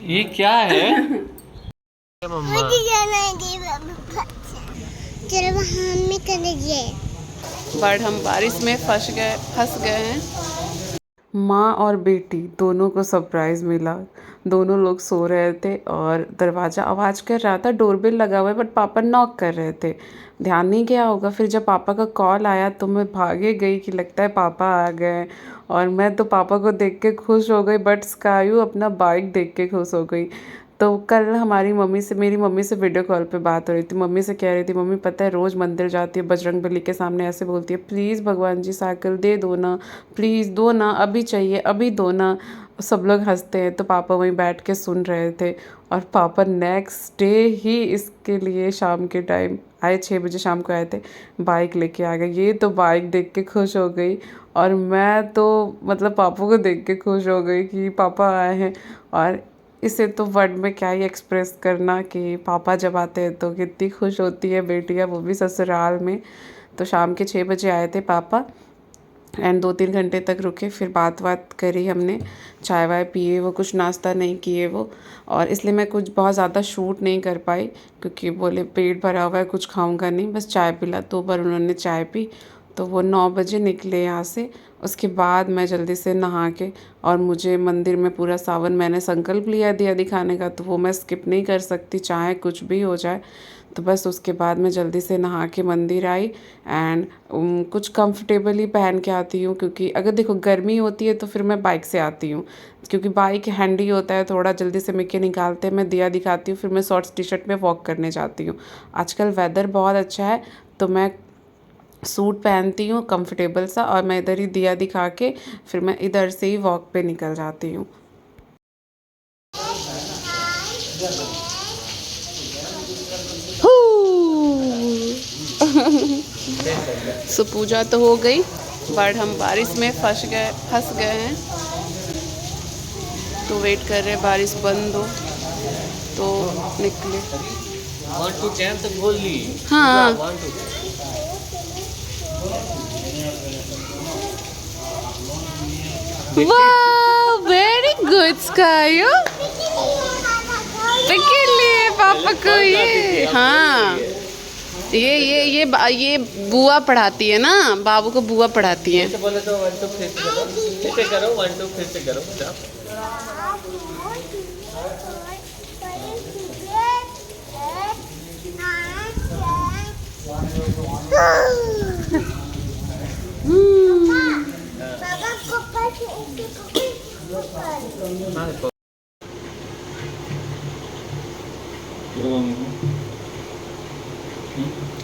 ये क्या है? मम्मा चलो हम भी करेंगे। बट हम बारिश में फंस गए हैं। माँ और बेटी दोनों को सरप्राइज़ मिला। दोनों लोग सो रहे थे और दरवाज़ा आवाज़ कर रहा था, डोरबेल लगा हुआ है, बट पापा नॉक कर रहे थे। ध्यान नहीं गया होगा। फिर जब पापा का कॉल आया तो मैं भागे गई कि लगता है पापा आ गए। और मैं तो पापा को देख के खुश हो गई, बट स्कायू अपना बाइक देख के खुश हो गई। तो कल मेरी मम्मी से वीडियो कॉल पे बात हो रही थी। मम्मी से कह रही थी, मम्मी पता है रोज़ मंदिर जाती है, बजरंग बली के सामने ऐसे बोलती है, प्लीज़ भगवान जी साइकिल दे दो ना, प्लीज़ दो ना, अभी चाहिए, अभी दो ना। सब लोग हंसते हैं। तो पापा वहीं बैठ के सुन रहे थे। और पापा नेक्स्ट डे ही इसके लिए शाम के टाइम आए, 6 बजे शाम को आए थे, बाइक लेके आ गए। ये तो बाइक देख के खुश हो गई और मैं तो मतलब पापा को देख के खुश हो गई कि पापा आए हैं। और इसे तो वर्ड में क्या ही एक्सप्रेस करना कि पापा जब आते हैं तो कितनी खुश होती है बेटियाँ, वो भी ससुराल में। तो शाम के 6 बजे आए थे पापा एंड 2-3 घंटे तक रुके। फिर बात करी हमने, चाय वाय पिए, वो कुछ नाश्ता नहीं किए वो। और इसलिए मैं कुछ बहुत ज़्यादा शूट नहीं कर पाई क्योंकि बोले पेट भरा हुआ है, कुछ खाऊंगा नहीं, बस चाय पिला। 2 बार उन्होंने चाय पी। तो वो 9 बजे निकले यहाँ से। उसके बाद मैं जल्दी से नहा के, और मुझे मंदिर में पूरा सावन मैंने संकल्प लिया दिया दिखाने का, तो वो मैं स्किप नहीं कर सकती चाहे कुछ भी हो जाए। तो बस उसके बाद मैं जल्दी से नहा के मंदिर आई एंड कुछ कंफर्टेबल ही पहन के आती हूँ क्योंकि अगर देखो गर्मी होती है तो फिर मैं बाइक से आती हूँ क्योंकि बाइक हैंडी होता है थोड़ा, जल्दी से मिक्के निकालते हैं, मैं दिया दिखाती हूँ, फिर मैं शॉर्ट्स टी शर्ट में वॉक करने जाती हूँ। आजकल वेदर बहुत अच्छा है तो मैं सूट पहनती हूँ कंफर्टेबल सा, और मैं इधर ही दिया दिखा के फिर मैं इधर से ही वॉक पे निकल जाती हूँ। सो पूजा तो हो गई बट हम बारिश में फंस गए हैं। तो वेट कर रहे हैं बारिश बंद हो तो निकले। 1 to 10 तक बोल ली। हाँ। 1 to वाह वेरी गुड स्काई, पकड़ लिए पापा को ये। हाँ ये बुआ पढ़ाती है ना, बाबू को बुआ पढ़ाती है। ऐसे बोले तो 1 2 फिर से करो, फिर से करो, 1 2 फिर से करो।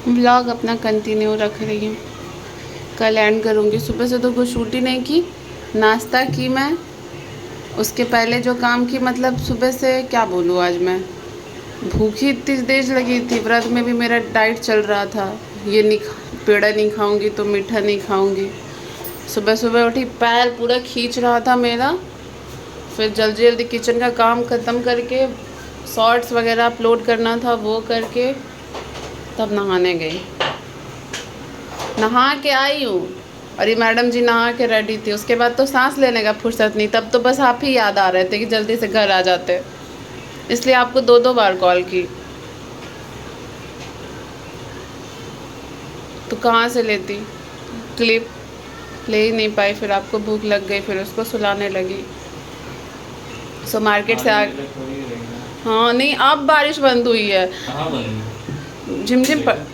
व्लॉग अपना कंटिन्यू रख रही हूँ, कल एंड करूँगी। सुबह से तो कुछ शूट ही नहीं की, नाश्ता की मैं, उसके पहले जो काम की, मतलब सुबह से क्या बोलूँ, आज मैं भूखी इतनी तेज लगी थी। व्रत में भी मेरा डाइट चल रहा था, ये नहीं पेड़ा नहीं खाऊंगी तो मीठा नहीं खाऊंगी। सुबह सुबह उठी, पैर पूरा खींच रहा था मेरा। फिर जल्दी जल्दी किचन का काम ख़त्म करके शॉर्ट्स वगैरह अपलोड करना था, वो करके तब नहाने गई। नहा के आई हूँ और ये मैडम जी नहा के रेडी थी। उसके बाद तो सांस लेने का फुर्सत नहीं, तब तो बस आप ही याद आ रहे थे कि जल्दी से घर आ जाते, इसलिए आपको 2 बार कॉल की। तो कहाँ से लेती क्लिप, ले ही नहीं पाई। फिर आपको भूख लग गई, फिर उसको सुलाने लगी। सो मार्केट से आ, हाँ नहीं अब बारिश बंद हुई है, झिमझिम पर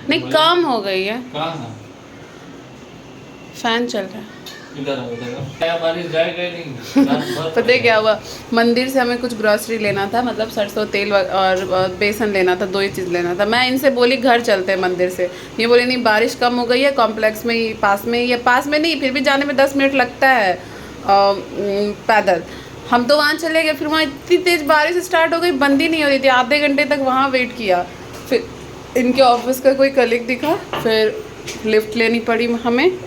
नहीं कम हो गई है, फैन चल रहा है। बारिश जाएगा नहीं। पता है क्या हुआ, मंदिर से हमें कुछ ग्रॉसरी लेना था, मतलब सरसों तेल और बेसन लेना था, 2 ही चीज़ लेना था। मैं इनसे बोली घर चलते हैं मंदिर से, ये बोले नहीं बारिश कम हो गई है, कॉम्प्लेक्स में ही पास में ही है। पास में नहीं, फिर भी जाने में 10 मिनट लगता है पैदल। हम तो वहाँ चले गए, फिर वहाँ इतनी तेज़ बारिश स्टार्ट हो गई, बंद ही नहीं हो रही थी। आधे घंटे तक वहाँ वेट किया, फिर इनके ऑफिस का कोई कलीग दिखा, फिर लिफ्ट लेनी पड़ी हमें,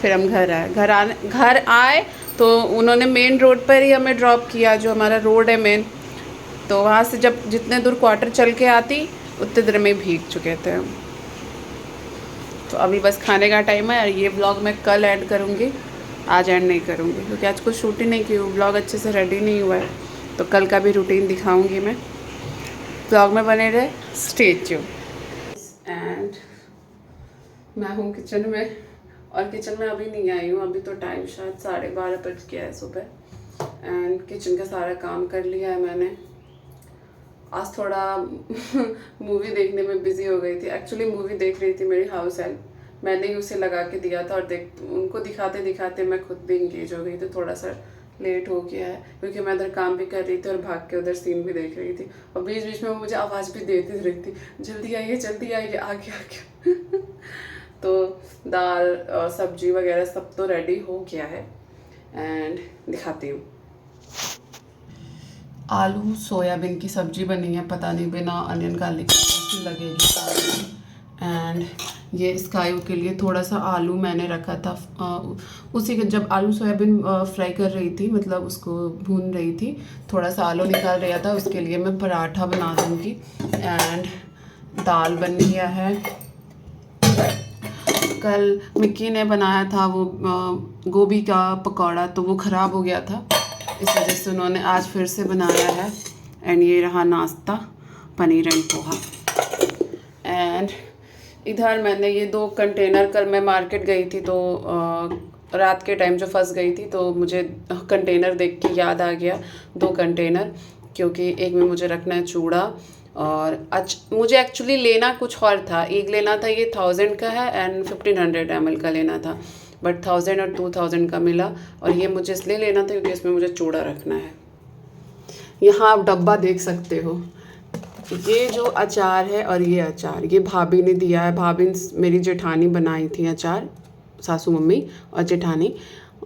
फिर हम घर आए तो उन्होंने मेन रोड पर ही हमें ड्रॉप किया, जो हमारा रोड है मेन। तो वहाँ से जब जितने दूर क्वार्टर चल के आती उतने देर में भीग चुके थे हम। तो अभी बस खाने का टाइम है और ये ब्लॉग मैं कल ऐड करूँगी। आज एंड नहीं करूँगी क्योंकि आज कुछ शूट ही नहीं की हूँ, ब्लॉग अच्छे से रेडी नहीं हुआ है। तो कल का भी रूटीन दिखाऊंगी मैं, ब्लॉग में बने रहे, स्टे ट्यून। एंड मैं हूँ किचन में, और किचन में अभी नहीं आई हूँ, अभी तो टाइम शायद 12:30 बज गया है सुबह। एंड किचन का सारा काम कर लिया है मैंने। आज थोड़ा मूवी देखने में बिजी हो गई थी। एक्चुअली मूवी देख रही थी मेरी हाउस हेल्प, मैंने ही उसे लगा के दिया था और उनको दिखाते दिखाते मैं खुद भी इंगेज हो गई, तो थोड़ा सा लेट हो गया है क्योंकि मैं इधर काम भी कर रही थी और भाग के उधर सीन भी देख रही थी। और बीच बीच में वो मुझे आवाज़ भी देती रहती, जल्दी आइए आगे आगे। तो दाल और सब्जी वगैरह सब तो रेडी हो गया है एंड दिखाती हूँ। आलू सोयाबीन की सब्जी बनी है, पता नहीं बिना अनियन गार्लिक लगेगी। एंड ये स्काई के लिए थोड़ा सा आलू मैंने रखा था, उसी के जब आलू सोयाबीन फ्राई कर रही थी, मतलब उसको भून रही थी, थोड़ा सा आलू निकाल रहा था, उसके लिए मैं पराठा बना दूँगी। एंड दाल बन गया है। कल मिक्की ने बनाया था वो गोभी का पकौड़ा, तो वो ख़राब हो गया था, इस वजह से उन्होंने आज फिर से बनाया है। एंड ये रहा नाश्ता, पनीर एंड पोहा। एंड इधर मैंने ये 2 कंटेनर, कल मैं मार्केट गई थी तो रात के टाइम जो फंस गई थी, तो मुझे कंटेनर देख के याद आ गया 2 कंटेनर, क्योंकि एक में मुझे रखना है चूड़ा और मुझे एक्चुअली लेना कुछ और था। एक लेना था ये 1000 का है एंड 1500 ml का लेना था, बट 1000 और 2000 का मिला। और ये मुझे इसलिए लेना था क्योंकि इसमें मुझे चूड़ा रखना है। यहाँ आप डब्बा देख सकते हो, ये जो अचार है और ये अचार ये भाभी ने दिया है। भाभी मेरी जेठानी बनाई थी अचार, सासू मम्मी और जेठानी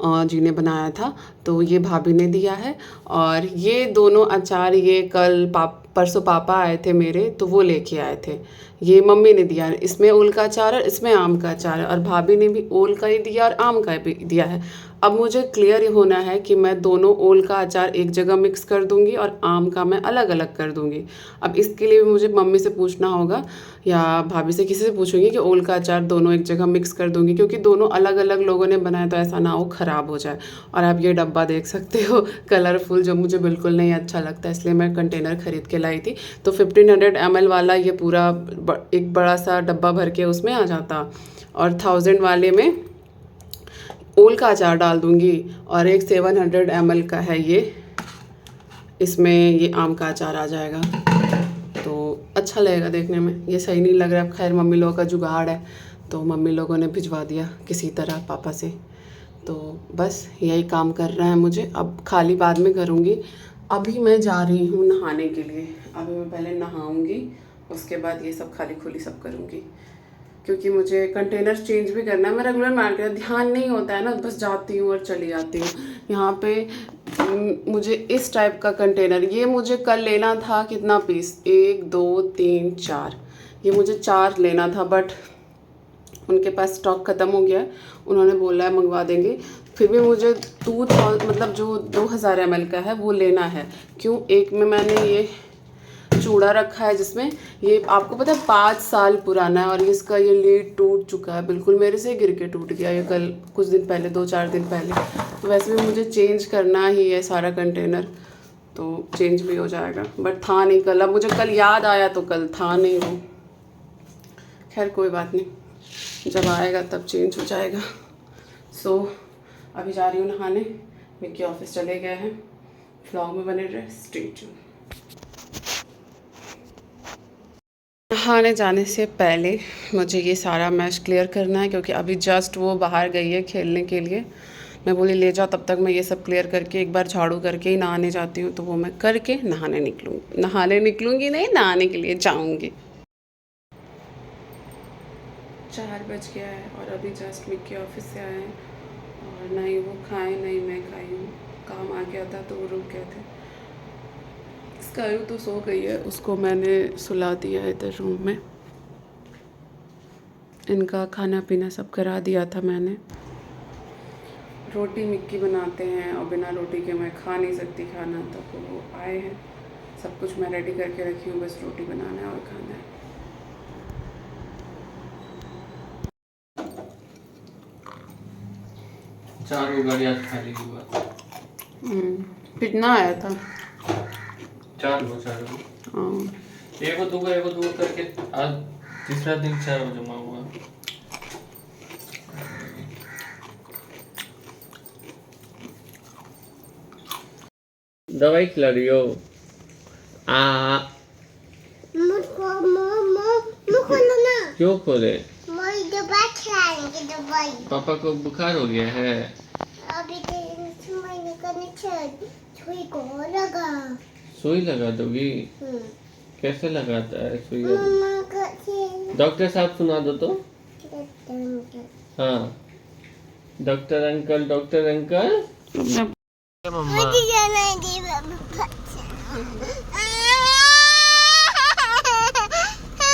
जी ने बनाया था, तो ये भाभी ने दिया है। और ये दोनों अचार ये कल परसों पापा आए थे मेरे, तो वो लेके आए थे। ये मम्मी ने दिया है, इसमें ओल का अचार है, इसमें आम का अचार है, और भाभी ने भी ओल का ही दिया और आम का भी दिया है। अब मुझे क्लियर होना है कि मैं दोनों ओल का अचार एक जगह मिक्स कर दूंगी और आम का मैं अलग अलग कर दूंगी। अब इसके लिए मुझे मम्मी से पूछना होगा या भाभी से, किसी से पूछूंगी कि ओल का अचार दोनों एक जगह मिक्स कर दूंगी, क्योंकि दोनों अलग अलग लोगों ने बनाया, तो ऐसा ना हो ख़राब हो जाए। और आप ये डब्बा देख सकते हो कलरफुल, जो मुझे बिल्कुल नहीं अच्छा लगता, इसलिए मैं कंटेनर ख़रीद के लाई थी। तो 1500 ml वाला ये पूरा एक बड़ा सा डब्बा भर के उसमें आ जाता, और 1000 वाले में ओल का अचार डाल दूंगी, और एक 700 ml का है ये, इसमें ये आम का अचार आ जाएगा, तो अच्छा लगेगा देखने में। ये सही नहीं लग रहा है, खैर मम्मी लोगों का जुगाड़ है, तो मम्मी लोगों ने भिजवा दिया किसी तरह पापा से। तो बस यही काम कर रहा है मुझे, अब खाली बाद में करूँगी। अभी मैं जा रही हूँ नहाने के लिए, अभी मैं पहले नहाऊँगी, उसके बाद ये सब खाली खुली सब करूँगी, क्योंकि मुझे कंटेनर चेंज भी करना है। मैं रेगुलर मार्केट ध्यान नहीं होता है ना, बस जाती हूँ और चली जाती हूँ। यहाँ पे मुझे इस टाइप का कंटेनर, ये मुझे कल लेना था, कितना पीस, 1 2 3 4, ये मुझे 4 लेना था, बट उनके पास स्टॉक ख़त्म हो गया है, उन्होंने बोला है मंगवा देंगे। फिर भी मुझे 2000 मतलब जो 2000 ml का है वो लेना है। क्यों, एक में मैंने ये चूड़ा रखा है, जिसमें ये आपको पता है 5 साल पुराना है, और इसका ये लीड टूट चुका है बिल्कुल, मेरे से गिर के टूट गया ये कल कुछ दिन पहले, 2-4 दिन पहले। तो वैसे भी मुझे चेंज करना ही है सारा कंटेनर, तो चेंज भी हो जाएगा, बट था नहीं कल। अब मुझे कल याद आया तो कल था नहीं वो, खैर कोई बात नहीं, जब आएगा तब चेंज हो जाएगा। सो अभी जा रही हूँ नहाने, मिक्की ऑफिस चले गए हैं। व्लॉग में बने रहे, स्टे ट्यून। नहाने जाने से पहले मुझे ये सारा मैश क्लियर करना है, क्योंकि अभी जस्ट वो बाहर गई है खेलने के लिए। मैं बोली ले जाओ, तब तक मैं ये सब क्लियर करके एक बार झाड़ू करके ही नहाने जाती हूँ, तो वो मैं करके नहाने निकलूँगी नहीं, नहाने के लिए जाऊँगी। 4 बज गया है और अभी जस्ट मिक्की ऑफिस से आए हैं, और नहीं वो खाए नहीं मैं खाई हूँ, काम आ गया था तो वो रुक गए थे। स्काई तो सो गई है, उसको मैंने सुला दिया है इधर रूम में, इनका खाना पीना सब करा दिया था मैंने। रोटी मिक्की बनाते हैं और बिना रोटी के मैं खा नहीं सकती खाना, तो वो आए हैं, सब कुछ मैं रेडी करके रखी हूँ, बस रोटी बनाना है और खाना है। 4 वो गाड़ी आज खाली हुआ। कितना आया था? 4 वो हाँ। एगो दूगो करके आज तीसरा दिन 4 जमा हुआ। दवाई खिला रही हो? मुझको खोलो ना। क्यों खोले? वही दवाई खिलाएंगे दवाई। पापा को बुखार हो गया है। अभी मैंने करने सुई को लगा। सुई लगा दोगी? कैसे लगाता है सुई? मम्मा कैसे? डॉक्टर साहब सुना दो तो। हाँ, डॉक्टर अंकल मम्मा मुझे जाना है जी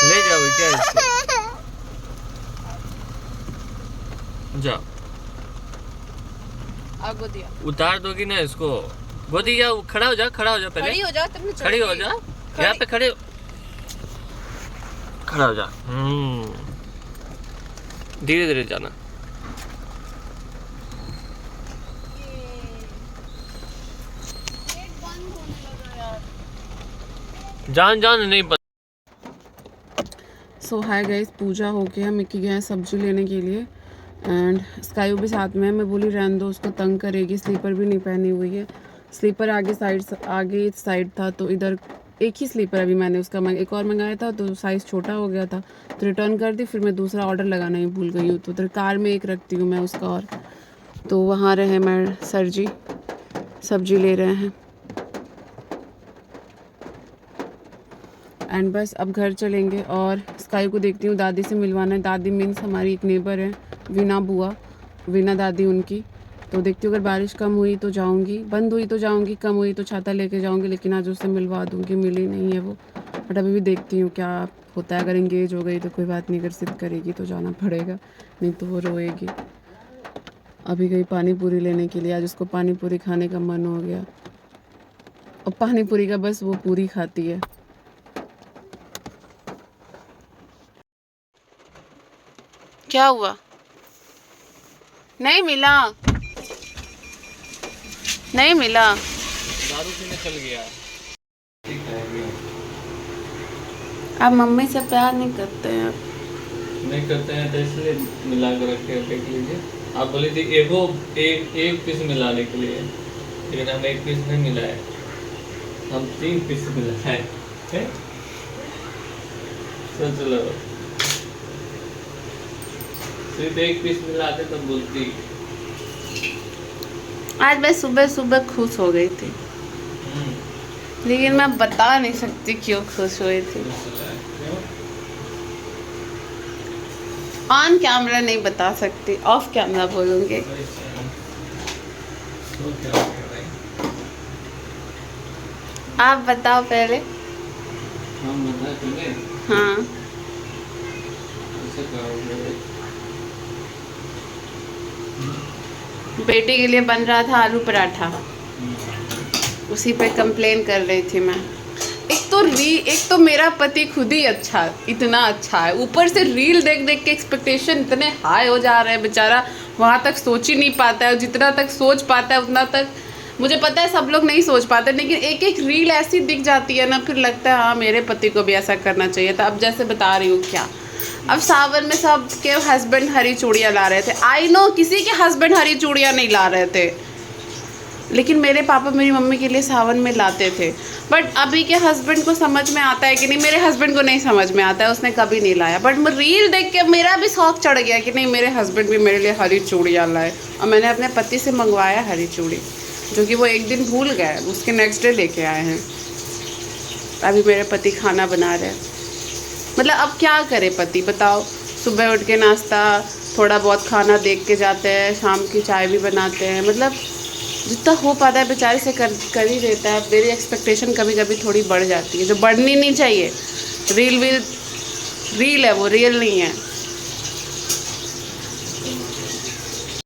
ले जाओ क्या इसको? जाओ, गोदिया उतार दोगी ना इसको? गोदी जाओ, खड़ा हो जा पहले। खड़ी हो जा, तुमने खड़ी हो जा, यहाँ पे खड़े खड़ा हो जा। धीरे धीरे जाना। जान नहीं पता। सो हाय गाइस, पूजा हो गया, मिक्की गया है सब्जी लेने के लिए एंड स्काई भी साथ में है। मैं बोली रहने दो, उसको तंग करेगी, स्लीपर भी नहीं पहनी हुई है। स्लीपर आगे साइड था तो इधर एक ही स्लीपर अभी मैंने उसका एक और मंगाया था तो साइज़ छोटा हो गया था तो रिटर्न कर दी। फिर मैं दूसरा ऑर्डर लगाना ही भूल गई हूँ तो उधर कार में एक रखती हूँ मैं उसका। और तो वहाँ रहे मैं सर जी सब्जी ले रहे हैं एंड बस अब घर चलेंगे और स्काई को देखती हूँ, दादी से मिलवाना है। दादी मीन्स हमारी एक नेबर है, वीना दादी उनकी। तो देखती हूँ अगर बारिश कम हुई तो जाऊँगी, बंद हुई तो जाऊँगी, कम हुई तो छाता लेके जाऊँगी, लेकिन आज उससे मिलवा दूँगी। मिली नहीं है वो, बट अभी भी देखती हूँ क्या होता है। अगर एंगेज हो गई तो कोई बात नहीं, अगर सिद्ध करेगी तो जाना पड़ेगा, नहीं तो वो रोएगी। अभी गई पानी पूरी लेने के लिए, आज उसको पानी पूरी खाने का मन हो गया और पानी पूरी का बस वो पूरी खाती है। क्या हुआ? नहीं मिला दारू पीने चल गया। आप मम्मी से प्यार नहीं करते हैं? तो इसलिए मिला कर रखे, देख लीजिए। आप बोली थी एक पीस मिलाने के लिए, लेकिन हम एक पीस नहीं मिलाए, हम 3 पीस मिलाए। सोच लो, सिर्फ एक पीस मिलाते तो बोलती। आज मैं सुबह खुश हो गई थी, लेकिन मैं बता नहीं सकती क्यों खुश हुई थी। ऑन कैमरा नहीं बता सकती, ऑफ कैमरा बोलूँगी। आप बताओ पहले। हम बताए तुम्हें? हाँ, बेटे के लिए बन रहा था आलू पराठा, उसी पे कंप्लेन कर रही थी मैं। एक तो मेरा पति खुद ही इतना अच्छा है, ऊपर से रील देख के एक्सपेक्टेशन इतने हाई हो जा रहे हैं। बेचारा वहाँ तक सोच ही नहीं पाता है, जितना तक सोच पाता है उतना तक मुझे पता है सब लोग नहीं सोच पाते, लेकिन एक रील ऐसी दिख जाती है ना, फिर लगता है हाँ मेरे पति को भी ऐसा करना चाहिए था। अब जैसे बता रही हूँ क्या, अब सावन में सब के हस्बैंड हरी चूड़ियाँ ला रहे थे। आई नो किसी के हस्बैंड हरी चूड़ियाँ नहीं ला रहे थे, लेकिन मेरे पापा मेरी मम्मी के लिए सावन में लाते थे। बट अभी के हस्बैंड को समझ में आता है कि नहीं, मेरे हस्बैंड को नहीं समझ में आता है, उसने कभी नहीं लाया। बट मैं रील देख के मेरा भी शौक चढ़ गया कि नहीं मेरे हस्बैंड भी मेरे लिए हरी चूड़ियाँ लाए। और मैंने अपने पति से मंगवाया हरी चूड़ी, जो कि वो एक दिन भूल गए, उसके नेक्स्ट डे लेके आए हैं। अभी मेरे पति खाना बना रहे हैं। मतलब अब क्या करे पति, बताओ। सुबह उठ के नाश्ता थोड़ा बहुत खाना देख के जाते हैं, शाम की चाय भी बनाते हैं, मतलब जितना हो पाता है बेचारे से कर ही देता है। मेरी एक्सपेक्टेशन कभी कभी थोड़ी बढ़ जाती है, जो बढ़नी नहीं चाहिए। रील है, वो रियल नहीं है।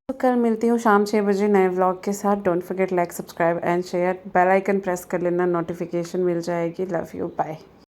तो कल मिलती हूँ शाम 6 बजे नए व्लॉग के साथ। Don't forget like, subscribe and share. Bell icon press कर लेना, नोटिफिकेशन मिल जाएगी। Love you, bye.